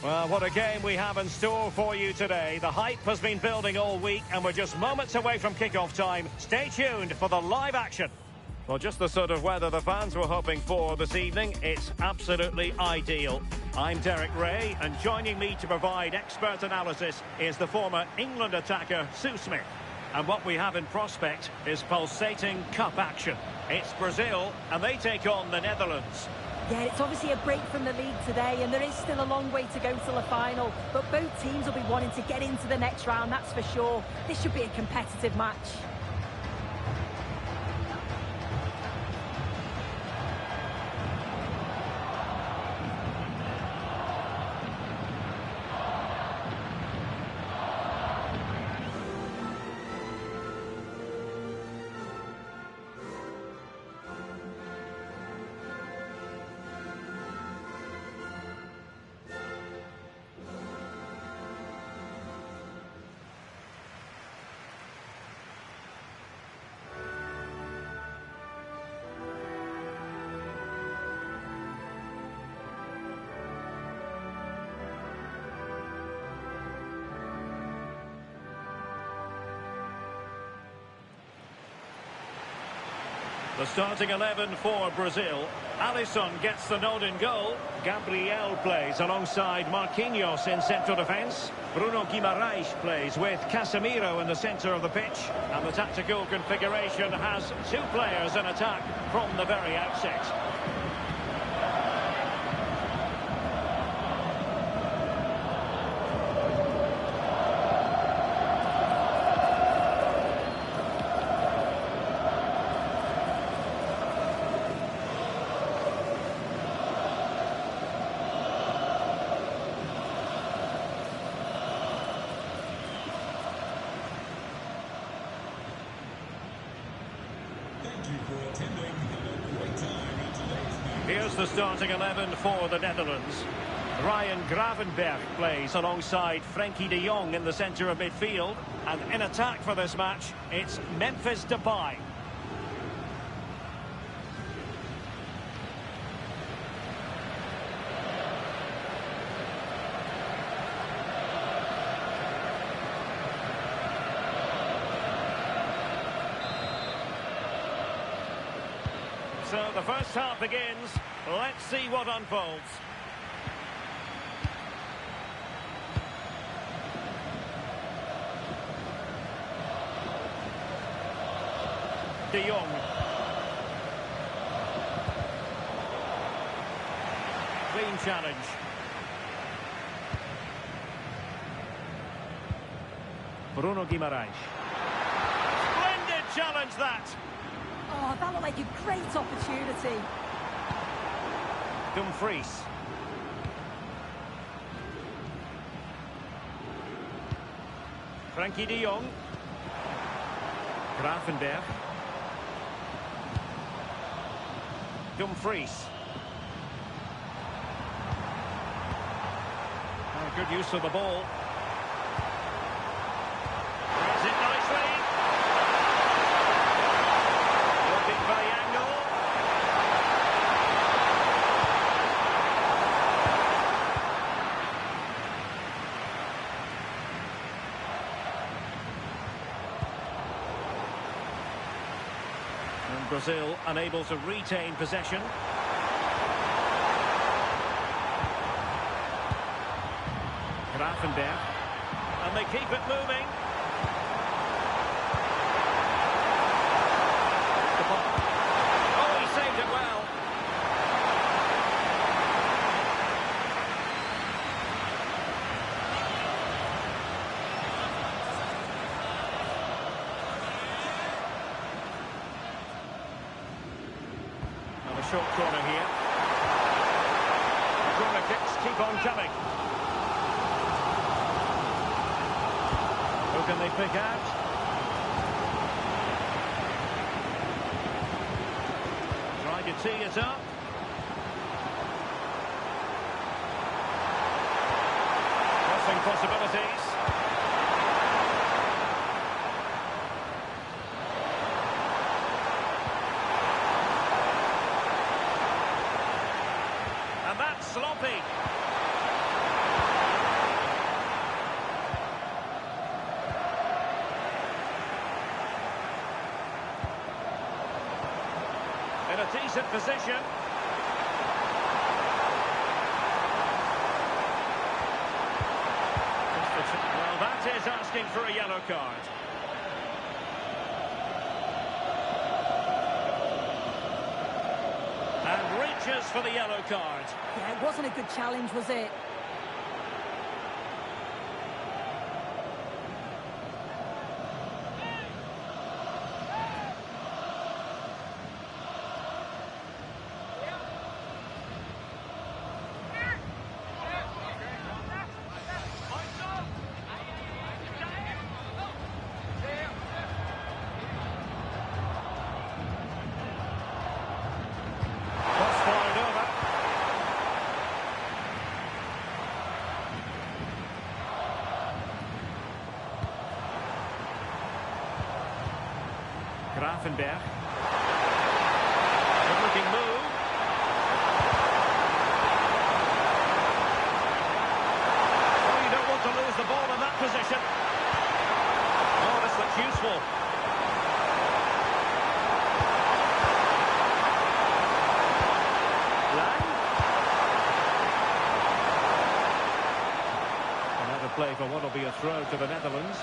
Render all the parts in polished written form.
Well, what a game we have in store for you today. The hype has been building all week and we're just moments away from kick-off time. Stay tuned for the live action. Well, just the sort of weather the fans were hoping for this evening. It's absolutely ideal. I'm Derek Ray, and joining me to provide expert analysis is the former England attacker, Sue Smith. And what we have in prospect is pulsating cup action. It's Brazil, and they take on the Netherlands. Yeah, it's obviously a break from the league today, and there is still a long way to go till the final. But both teams will be wanting to get into the next round, that's for sure. This should be a competitive match. The starting 11 for Brazil. Alisson gets the nod in goal. Gabriel plays alongside Marquinhos in central defence. Bruno Guimaraes plays with Casemiro in the centre of the pitch. And the tactical configuration has two players in attack from the very outset. Here's the starting 11 for the Netherlands. Ryan Gravenberch plays alongside Frenkie de Jong in the centre of midfield. And in attack for this match, it's Memphis Depay. So the first half begins. Let's see what unfolds. De Jong. Clean challenge. Bruno Guimaraes. Splendid challenge that. Oh, that looked like a great opportunity. Dumfries. Frenkie de Jong. Gravenberch. Dumfries. Oh, good use of the ball. Runs it nicely. Looking for the angle. And Brazil unable to retain possession. Gravenberch. And they keep it moving. Oh, he saved it well. And a short corner here. The corner kicks keep on coming. Who can they pick out? Trying to tee it up. Crossing possibilities. And that's sloppy. decent position. Well, that is asking for a yellow card. And reaches for the yellow card. Yeah, it wasn't a good challenge, was it? Grafenberg. Good looking move. Oh, you don't want to lose the ball in that position. Oh, this looks useful. Lang. Another play for what will be a throw to the Netherlands.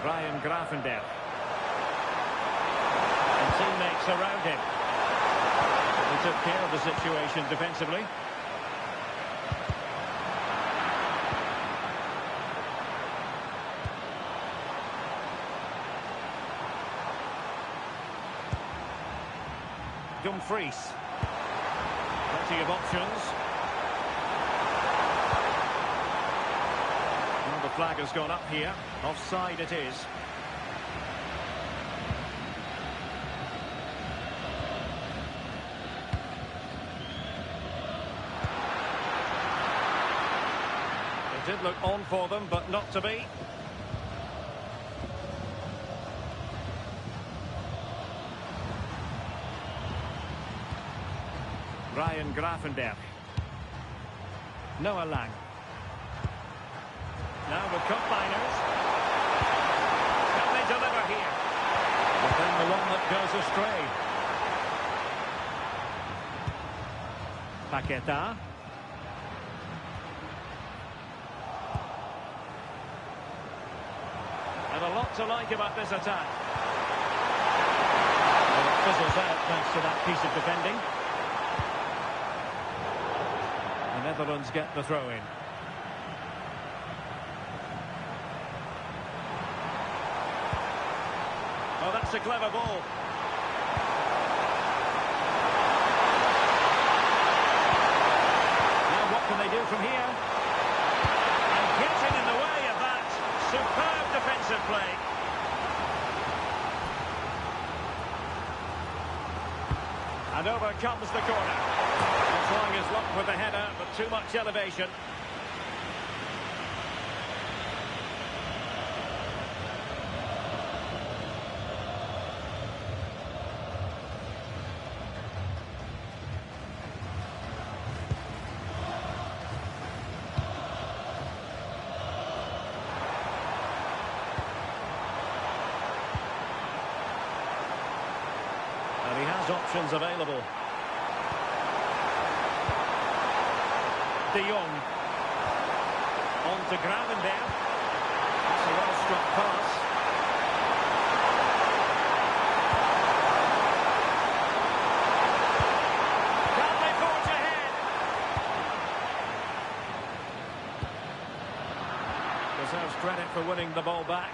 Ryan Grafenberg. And teammates around him. He took care of the situation defensively. Dumfries. Plenty of options. Well, the flag has gone up here. Offside it is. It did look on for them, but not to be. Ryan Grafenberg. Noah Lang. Now with combiners. Can they deliver here? But then the one that goes astray. Paqueta. And a lot to like about this attack. Well, it fizzles out thanks to that piece of defending. The Netherlands get the throw in. Oh, that's a clever ball. Now what can they do from here? And getting in the way of that superb defensive play. And over comes the corner. Trying his luck with the header, but too much elevation. And he has options available. De Jong. On to Gravenberg. That's a well-struck pass. Can they forge ahead? Deserves credit for winning the ball back.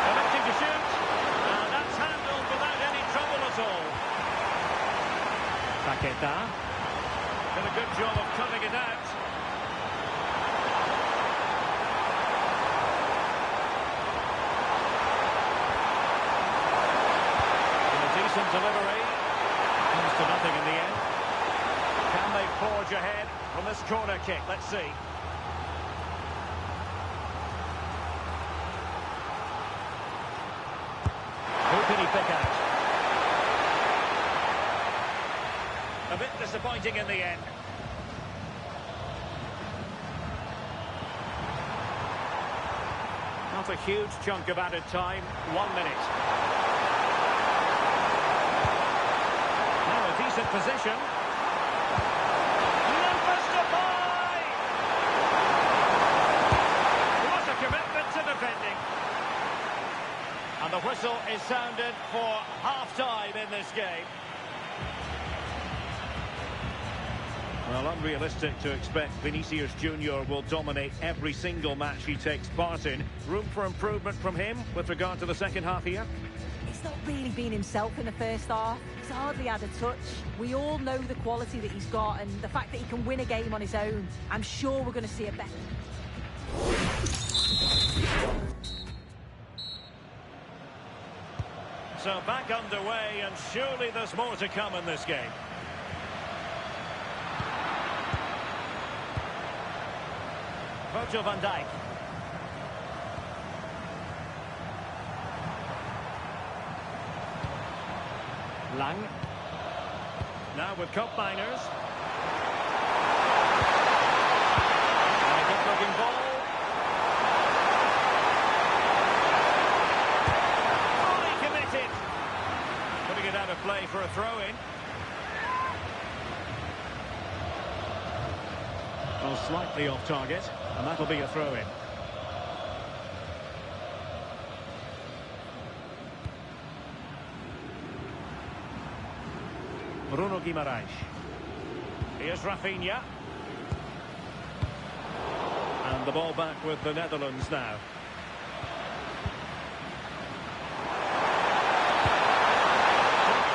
Attempting to shoot. And that's handled without any trouble at all. Paqueta. Did a good job of cutting it out. And a decent delivery. Comes to nothing in the end. Can they forge ahead from this corner kick? Let's see. Who can he pick out? A bit disappointing in the end. Not a huge chunk of added time. 1 minute. Now a decent position. Numbers to buy! What a commitment to defending. And the whistle is sounded for half-time in this game. Well, unrealistic to expect Vinicius Junior will dominate every single match he takes part in. Room for improvement from him with regard to the second half here? It's not really been himself in the first half. He's hardly had a touch. We all know the quality that he's got and the fact that he can win a game on his own. I'm sure we're going to see a better... So back underway, and surely there's more to come in this game. Virgil van Dijk. Lang. Now with cup miners. A good-looking ball. Fully committed. Putting it out of play for a throw-in. Well, slightly off target, and that'll be a throw-in. Bruno Guimaraes. Here's Rafinha. And the ball back with the Netherlands now.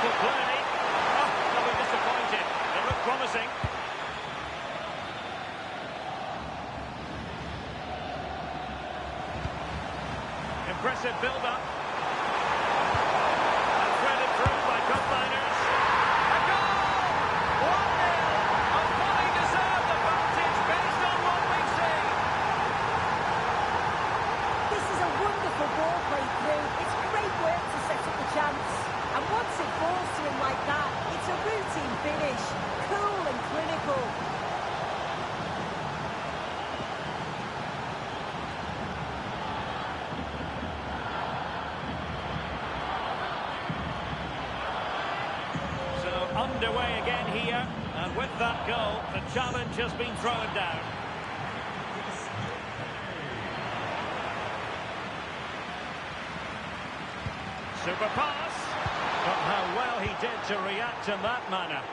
Good play. Oh, they'll be disappointed. They look promising. Impressive build-up. And threaded through by cup miners. A goal! 1-0. A fully deserved advantage based on what we've seen. This is a wonderful ball played through. It's great work to set up the chance. And once it falls to him like that, it's a routine finish. Cool and clinical. Underway again here, and with that goal, the challenge has been thrown down. Super pass, but how well he did to react in that manner.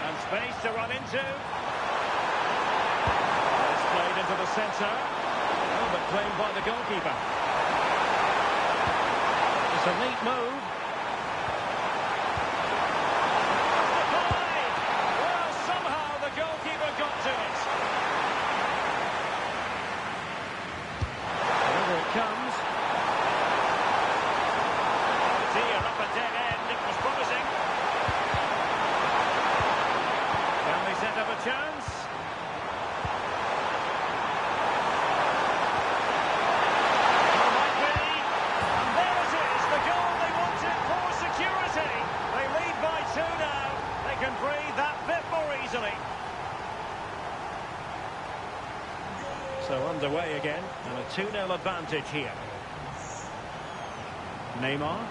And space to run into. It's played into the centre, oh, but claimed by the goalkeeper. It's a neat move. Applied! Well, somehow the goalkeeper got to it. Over it comes. Dear, up a dead end. It was promising. Can they set up a chance? Can breathe that bit more easily. So underway again, and a 2-0 advantage here. Neymar.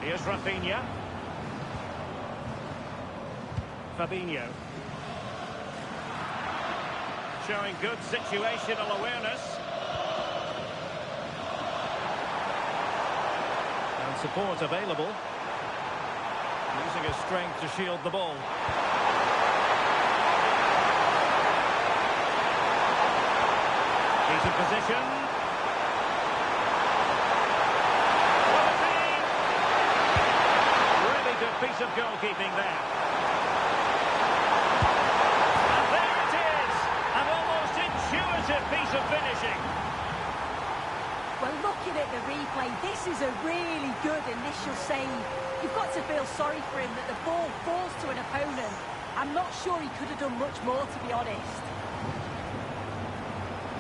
Here's Rafinha. Fabinho. Showing good situational awareness. And support available. Using his strength to shield the ball. He's in position. Quality. Really good piece of goalkeeping there. And there it is. An almost intuitive piece of finishing. Well, looking at the replay, this is a really good initial save. You've got to feel sorry for him that the ball falls to an opponent. I'm not sure he could have done much more, to be honest.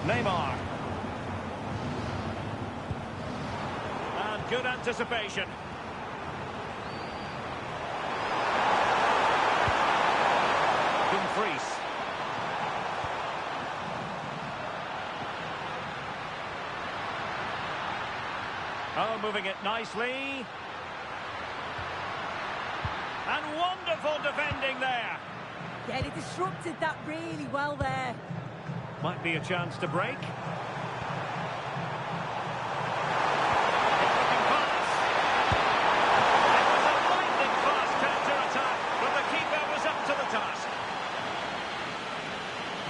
Neymar. And good anticipation. Dumfries. Oh, moving it nicely. And wonderful defending there. Yeah, they disrupted that really well there. Might be a chance to break.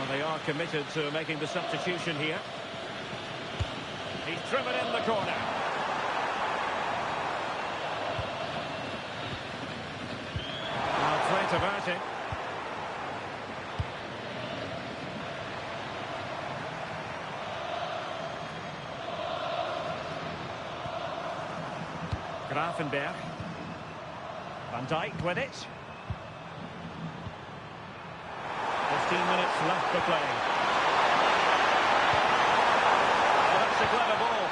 They are committed to making the substitution here. He's driven in the corner. Now threat averting. Grafenberg. Van Dijk with it. 15 minutes left to play. Oh, that's a clever ball.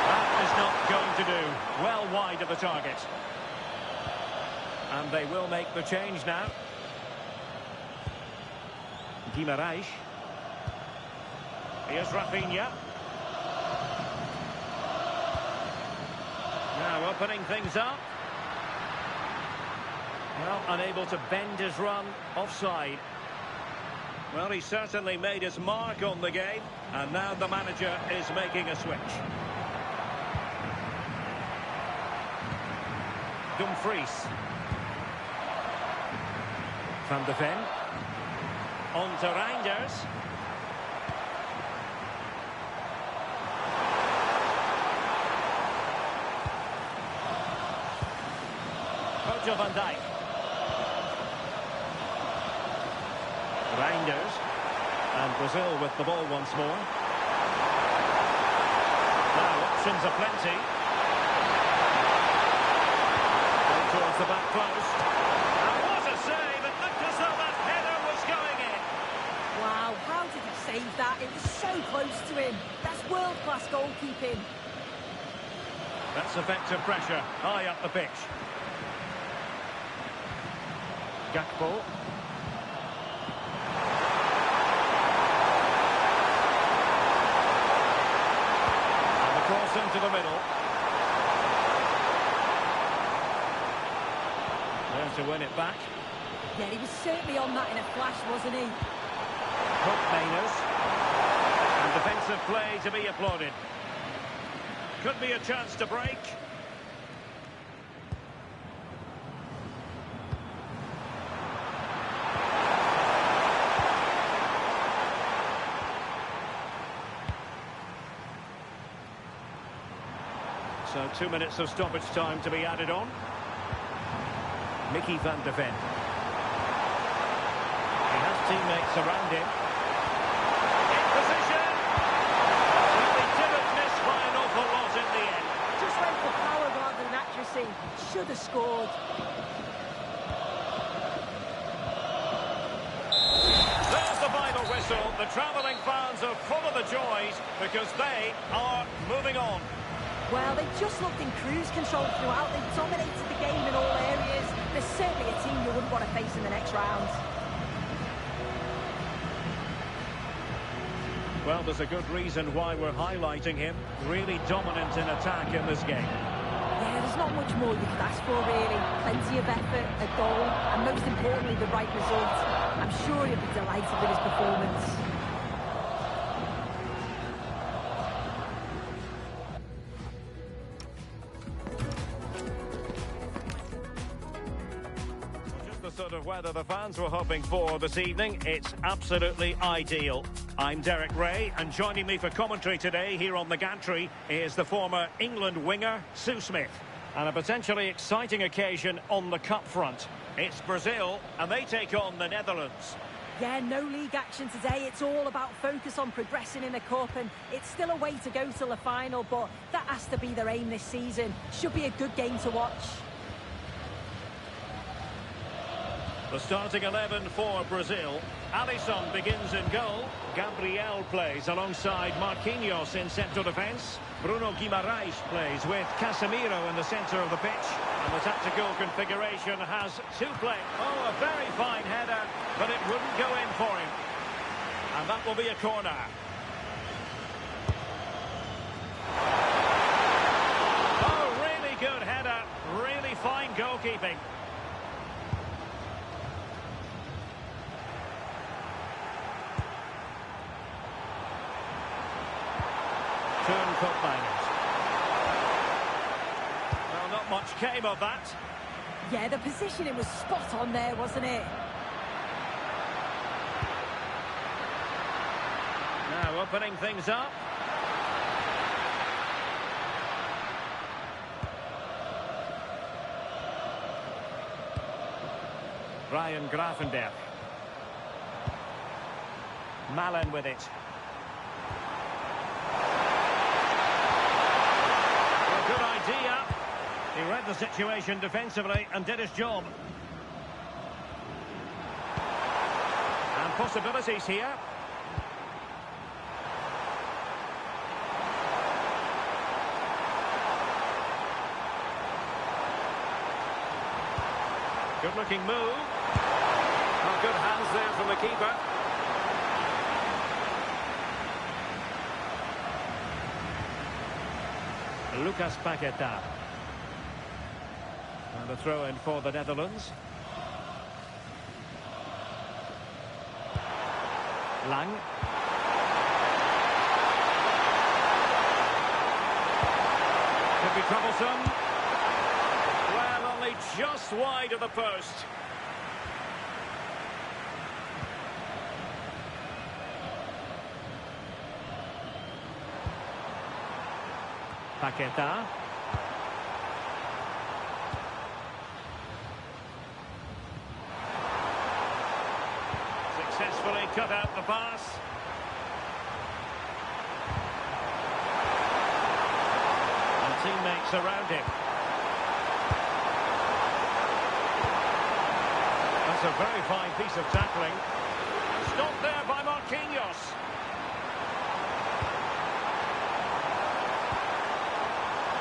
That is not going to do. Well wide of the target. And they will make the change now. Guimaraes. Here's Rafinha. Now opening things up. Well, unable to bend his run, offside. Well, he certainly made his mark on the game, and now the manager is making a switch. Dumfries. Van de Ven. On to Reinders. Virgil van Dijk. Reinders, and Brazil with the ball once more. Now options are plenty. Going towards the back post. And what a save! It looked as though that header was going in. Wow, how did he save that? It was so close to him. That's world-class goalkeeping. That's effective pressure, high up the pitch. Gakpo. Cross into the middle. There to win it back. Yeah, he was certainly on that in a flash, wasn't he? Hook Mainers. And defensive play to be applauded. Could be a chance to break. So 2 minutes of stoppage time to be added on. Mickey van de Ven. He has teammates around him. In position. Well, he didn't miss by an awful lot in the end. Just went for power rather than accuracy. Should have scored. There's the final whistle. The travelling fans are full of the joys because they are moving on. Well, they just looked in cruise control throughout. They dominated the game in all areas. There's certainly a team you wouldn't want to face in the next round. Well, there's a good reason why we're highlighting him. Really dominant in attack in this game. Yeah, there's not much more you could ask for, really. Plenty of effort, a goal, and most importantly, the right result. I'm sure he'll be delighted with his performance. Sort of weather the fans were hoping for this evening. It's absolutely ideal. I'm Derek Ray, and joining me for commentary today here on the gantry is the former England winger, Sue Smith. And a potentially exciting occasion on the cup front. It's Brazil, and they take on the Netherlands. Yeah, no league action today. It's all about focus on progressing in the cup, and it's still a way to go till the final, but that has to be their aim this season. Should be a good game to watch. The starting 11 for Brazil. Alisson begins in goal. Gabriel plays alongside Marquinhos in central defence. Bruno Guimaraes plays with Casemiro in the centre of the pitch. And the tactical configuration has two play. Oh, a very fine header, but it wouldn't go in for him. And that will be a corner. Oh, really good header. Really fine goalkeeping. Turn Cup miners. Well, not much came of that. Yeah, the positioning was spot on there, wasn't it? Now opening things up. Ryan Grafenberg. Malen with it. A good idea. He read the situation defensively and did his job. And possibilities here. Good-looking move. Oh, good hands there from the keeper. Lucas Paqueta. And a throw-in for the Netherlands. Lang. Could be troublesome. Well, only just wide of the post. Paqueta. Successfully cut out the pass. And teammates around him. That's a very fine piece of tackling. Stopped there by Marquinhos.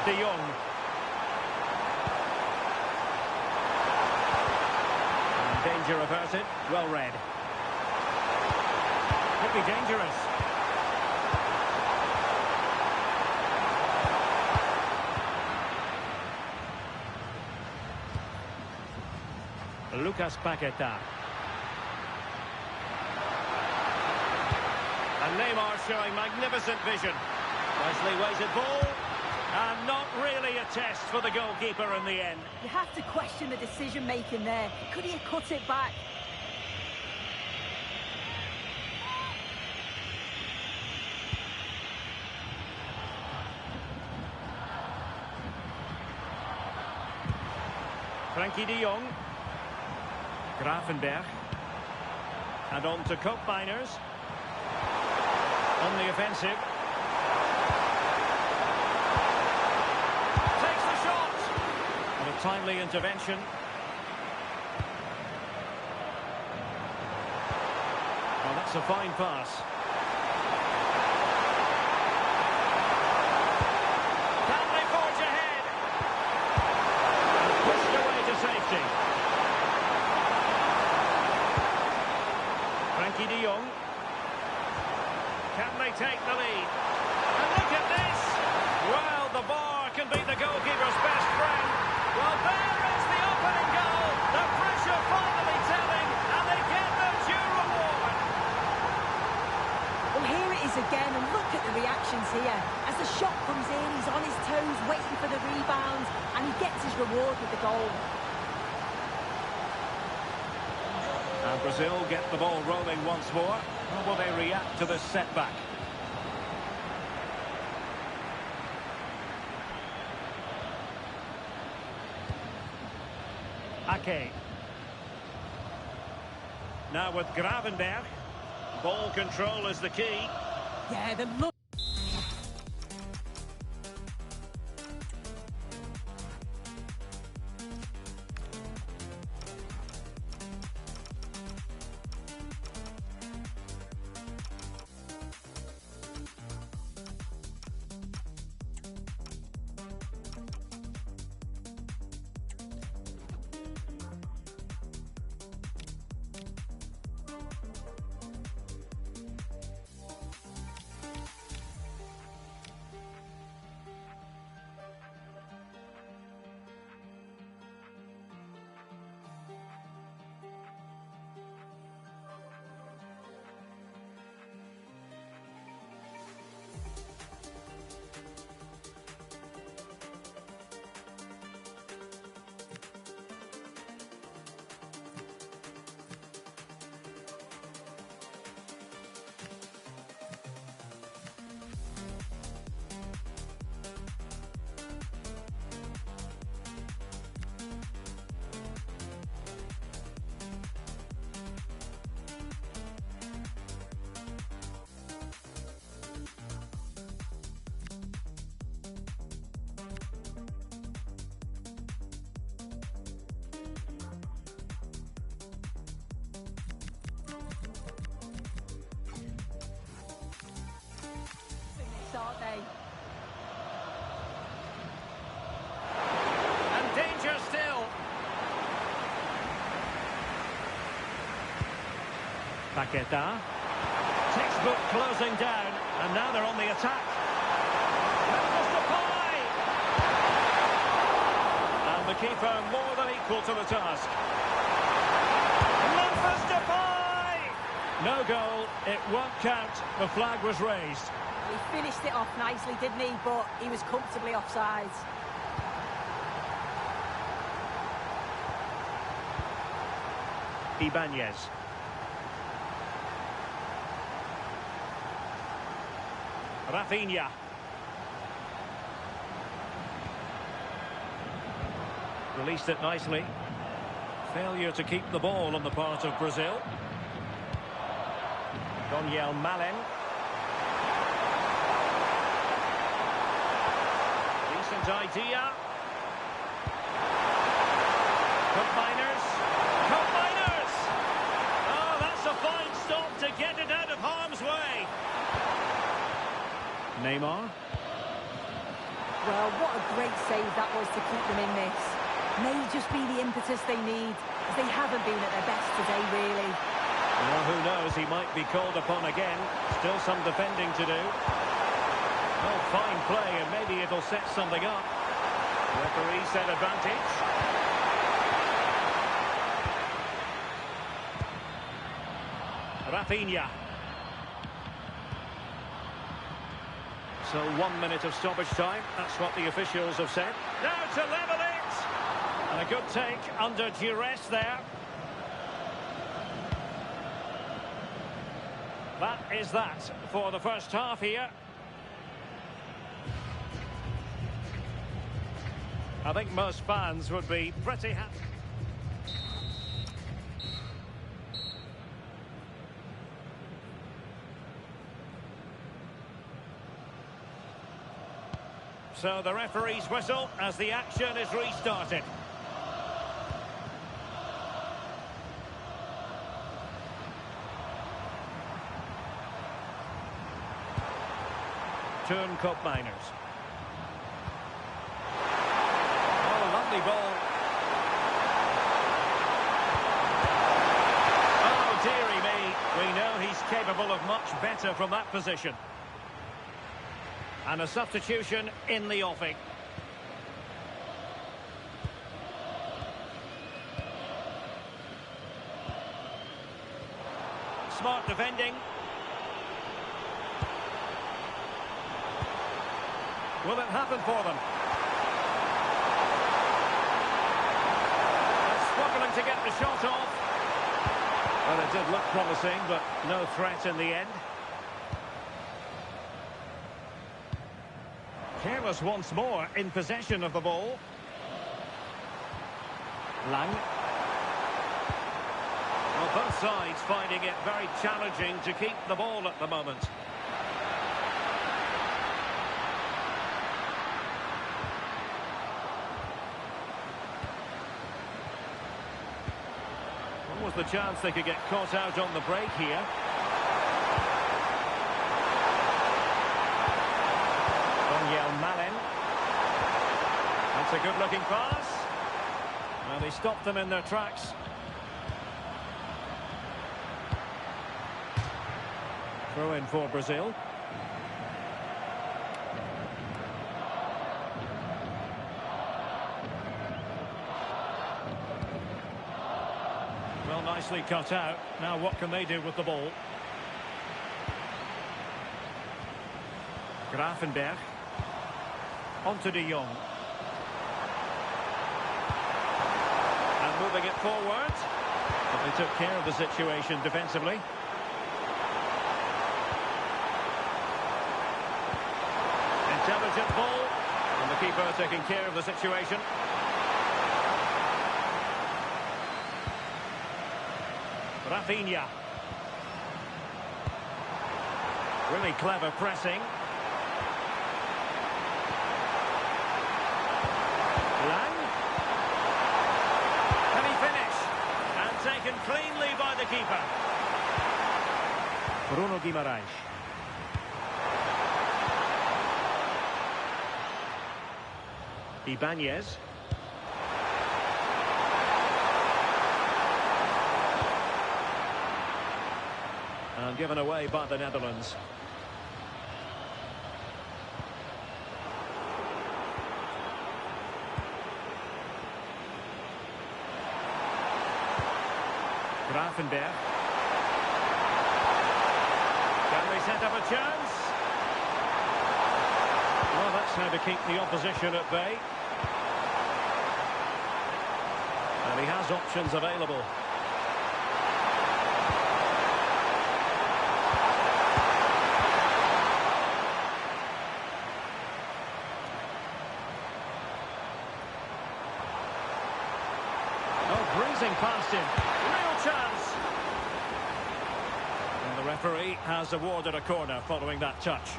De Jong. And danger averted. Well read. Could be dangerous. Lucas Paqueta. And Neymar showing magnificent vision. Nicely weighted ball. And not really a test for the goalkeeper in the end. You have to question the decision-making there. Could he have cut it back? Frankie de Jong. Grafenberg. And on to Cup miners. On the offensive. Takes the shot. And a timely intervention. Well, that's a fine pass. Can they forge ahead? And pushed away to safety. Frankie de Jong. Can they take the lead? And look at this! Well, the bar can be the goalkeeper's best friend. Well, there is the opening goal. The pressure finally telling, and they get the due reward. Well, here it is again, and look at the reactions here. As the shot comes in, he's on his toes, waiting for the rebound, and he gets his reward with the goal. And Brazil get the ball rolling once more. How will they react to this setback? Ake. Now with Gravenberg. Ball control is the key. Yeah, the look. Paqueta. Textbook closing down, and now they're on the attack. Memphis Depay! And the keeper more than equal to the task. Memphis Depay! No goal, it won't count. The flag was raised. He finished it off nicely, didn't he? But he was comfortably offside. Ibanez. Rafinha. Released it nicely. Failure to keep the ball on the part of Brazil. Donyell Malen. Decent idea. Combiners. Combiners! Oh, that's a fine stop to get it out of harm's way. Neymar. Well, what a great save that was to keep them in this. May just be the impetus they need, as they haven't been at their best today, really. Well, who knows, he might be called upon again. Still some defending to do. Oh, fine play, and maybe it'll set something up. Referee said advantage. Rafinha. So 1 minute of stoppage time. That's what the officials have said. Now to level it. And a good take under duress there. That is that for the first half here. I think most fans would be pretty happy. So the referee's whistle as the action is restarted. Turn Cup Miners. Oh, lovely ball. Oh, dearie me. We know he's capable of much better from that position. And a substitution in the offing. Smart defending. Will it happen for them? They're struggling to get the shot off. Well, it did look promising, but no threat in the end. Careless once more in possession of the ball. Lang. Well, both sides finding it very challenging to keep the ball at the moment. What was the chance they could get caught out on the break here? Donyell Malen. That's a good-looking pass. Well, they stopped them in their tracks. Throw in for Brazil. Well, nicely cut out. Now what can they do with the ball? Grafenberg. Onto de Jong. And moving it forward. But they took care of the situation defensively. Intelligent ball. And the keeper taking care of the situation. Rafinha. Really clever pressing. Lang. Can he finish? And taken cleanly by the keeper. Bruno Guimaraes. Ibanez. And given away by the Netherlands. Grafenberg. Can they set up a chance? Well, that's how to keep the opposition at bay. And he has options available. Oh, breezing past him. Real chance. And the referee has awarded a corner following that touch.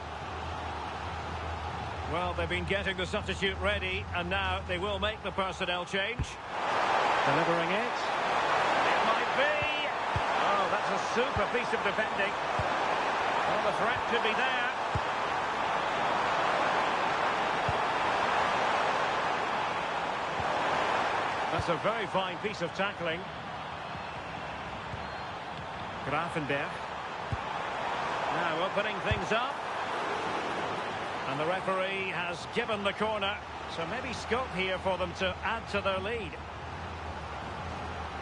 Well, they've been getting the substitute ready, and now they will make the personnel change. Delivering it. It might be. Oh, that's a super piece of defending. Well, the threat could be there. That's a very fine piece of tackling. Grafenberg. Now opening things up. And the referee has given the corner. So maybe scope here for them to add to their lead.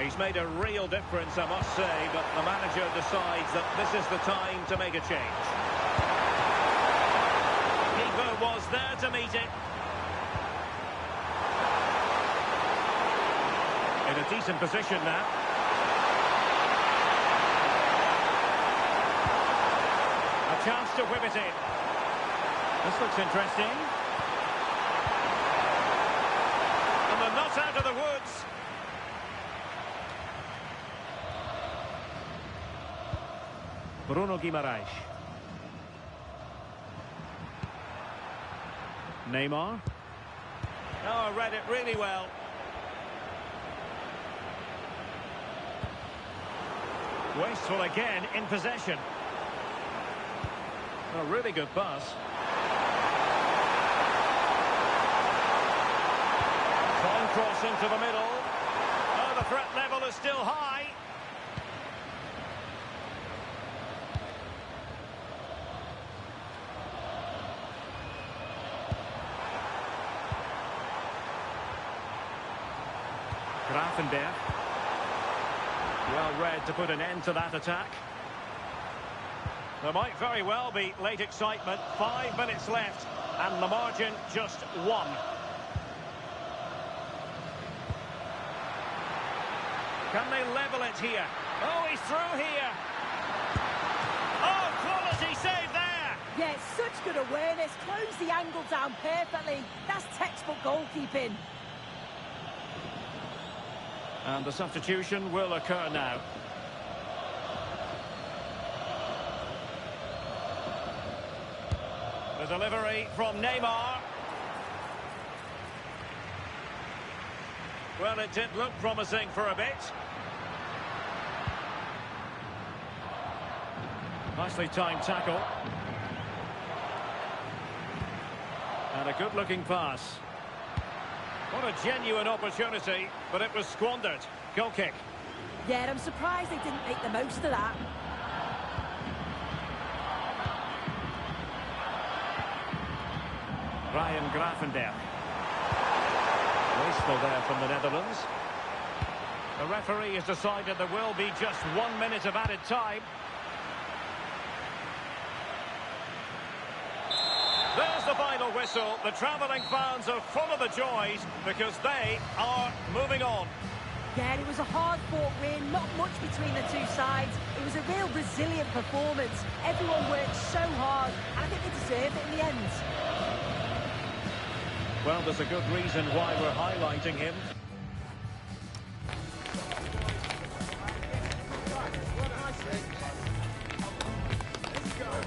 He's made a real difference, I must say, but the manager decides that this is the time to make a change. Keeper was there to meet it. In a decent position now. A chance to whip it in. This looks interesting. And they're not out of the woods. Bruno Guimaraes. Neymar. Oh, read it really well. Wasteful again in possession. A really good pass. Long cross into the middle. Oh, the threat level is still high. Grafenberg. Well read to put an end to that attack. There might very well be late excitement. 5 minutes left, and the margin just 1. Can they level it here? Oh, he's through here. Oh, quality save there. Yeah, such good awareness. Close the angle down perfectly. That's textbook goalkeeping. And the substitution will occur now. The delivery from Neymar. Well, it did look promising for a bit. Nicely timed tackle. And a good-looking pass. What a genuine opportunity, but it was squandered. Goal kick. Yeah, I'm surprised they didn't make the most of that. Ryan Grafenberg. Wasteful there from the Netherlands. The referee has decided there will be just 1 minute of added time. There's the final whistle. The travelling fans are full of the joys because they are moving on. Yeah, it was a hard-fought win, not much between the two sides. It was a real resilient performance. Everyone worked so hard, and I think they deserved it in the end. Well, there's a good reason why we're highlighting him.